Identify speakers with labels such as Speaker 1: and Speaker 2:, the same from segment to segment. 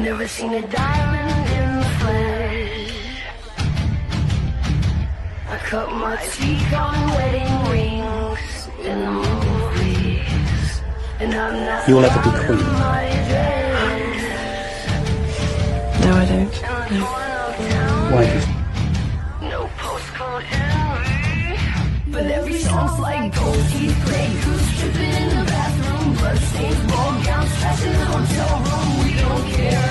Speaker 1: Never seen a diamond in the flesh. I cut my teeth on wedding rings in the movies, and I'm not
Speaker 2: You will ever be queen.
Speaker 1: my dress.
Speaker 3: No, I don't. No.
Speaker 2: Why?
Speaker 1: No postcode envy, but every song's like gold teeth, gray goose dripping in the bathroom, bloodstains, ball gowns, trash in the hotel room. We don't care.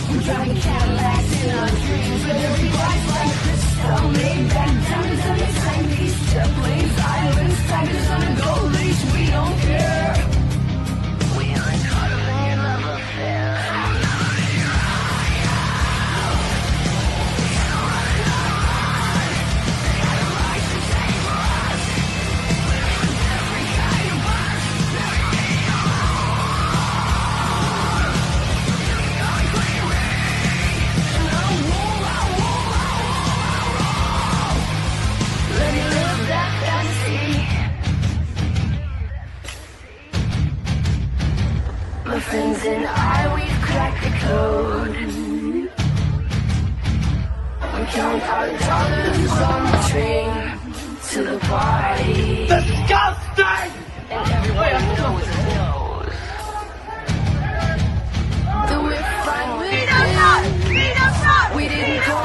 Speaker 1: We're driving Cadillacs in our dreams, but every bride's like crystal, made back diamonds on your timepiece, jet planes, islands, tigers on a gold leash. We don't care. We aren't caught up in your love affair. Let me live that fantasy. My friends and I, we've cracked the code. We count our dollars on the train to the party.
Speaker 2: Disgusting!
Speaker 1: And everyone knows that we're fine with it. We didn't go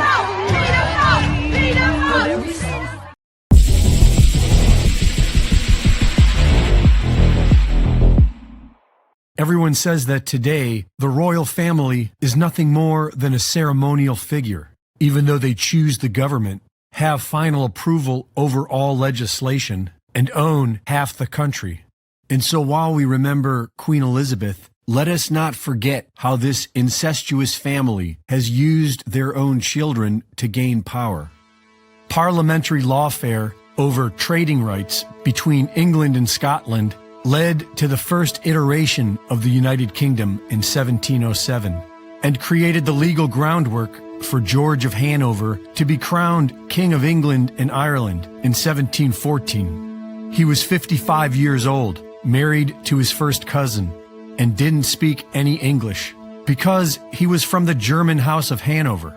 Speaker 1: but every single
Speaker 4: Everyone says that today, the royal family is nothing more than a ceremonial figure, even though they choose the government, have final approval over all legislation, and own half the country. And so while we remember Queen Elizabeth, let us not forget how this incestuous family has used their own children to gain power. Parliamentary lawfare over trading rights between England and Scotland led to the first iteration of the United Kingdom in 1707 and created the legal groundwork for George of Hanover to be crowned King of England and Ireland in 1714. He was 55 years old, married to his first cousin, and didn't speak any English because he was from the German House of Hanover.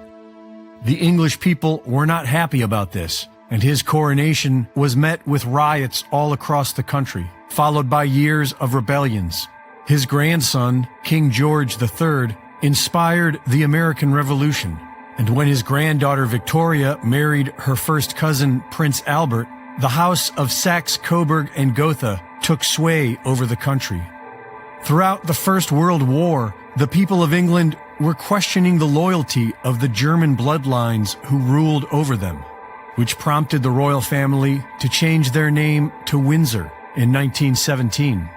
Speaker 4: The English people were not happy about this, and his coronation was met with riots all across the country, followed by years of rebellions. His grandson, King George III, inspired the American Revolution, and when his granddaughter Victoria married her first cousin, Prince Albert, the House of Saxe-Coburg and Gotha took sway over the country. Throughout the First World War, the people of England were questioning the loyalty of the German bloodlines who ruled over them, which prompted the royal family to change their name to Windsor in 1917.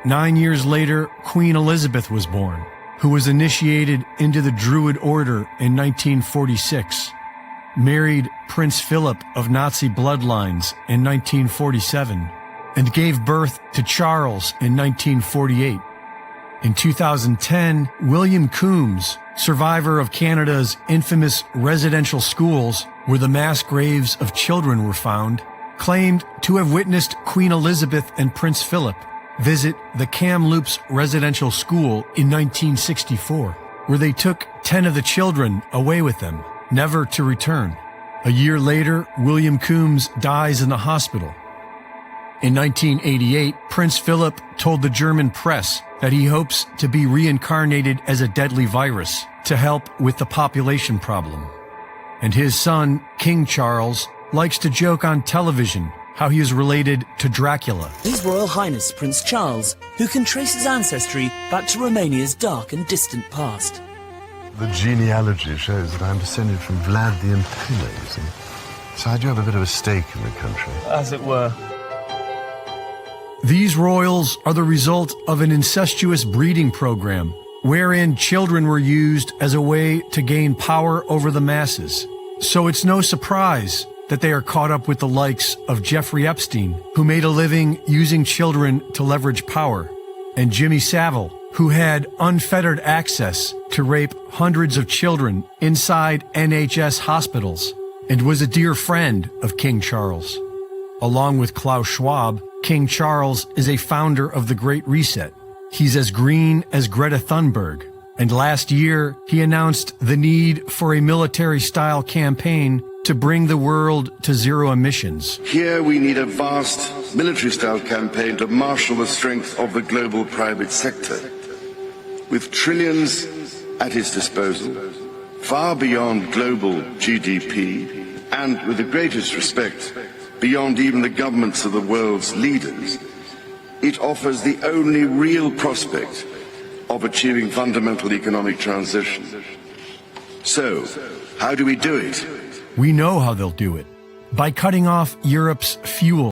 Speaker 4: 9 years later, Queen Elizabeth was born, who was initiated into the Druid Order in 1946, married Prince Philip of Nazi bloodlines in 1947, and gave birth to Charles in 1948. In 2010, William Coombs, survivor of Canada's infamous residential schools where the mass graves of children were found, claimed to have witnessed Queen Elizabeth and Prince Philip visit the Kamloops Residential School in 1964, where they took 10 of the children away with them, never to return. A year later, William Coombs dies in the hospital. In 1988, Prince Philip told the German press that he hopes to be reincarnated as a deadly virus to help with the population problem. And his son, King Charles, likes to joke on television how he is related to Dracula.
Speaker 5: His Royal Highness Prince Charles, who can trace his ancestry back to Romania's dark and distant past.
Speaker 6: The genealogy shows that I'm descended from Vlad the Impaler, you see. So I do have a bit of a stake in the country.
Speaker 2: As it were.
Speaker 4: These royals are the result of an incestuous breeding program wherein children were used as a way to gain power over the masses. So it's no surprise that they are caught up with the likes of Jeffrey Epstein, who made a living using children to leverage power, and Jimmy Savile, who had unfettered access to rape hundreds of children inside NHS hospitals and was a dear friend of King Charles. Along with Klaus Schwab, King Charles is a founder of the Great Reset. He's as green as Greta Thunberg, And last year, he announced the need for a military-style campaign to bring the world to zero emissions.
Speaker 7: Here we need a vast military-style campaign to marshal the strength of the global private sector. With trillions at its disposal, far beyond global GDP, and with the greatest respect, beyond even the governments of the world's leaders, it offers the only real prospect of achieving fundamental economic transition. So, how do we do it?
Speaker 4: We know how they'll do it. By cutting off Europe's fuel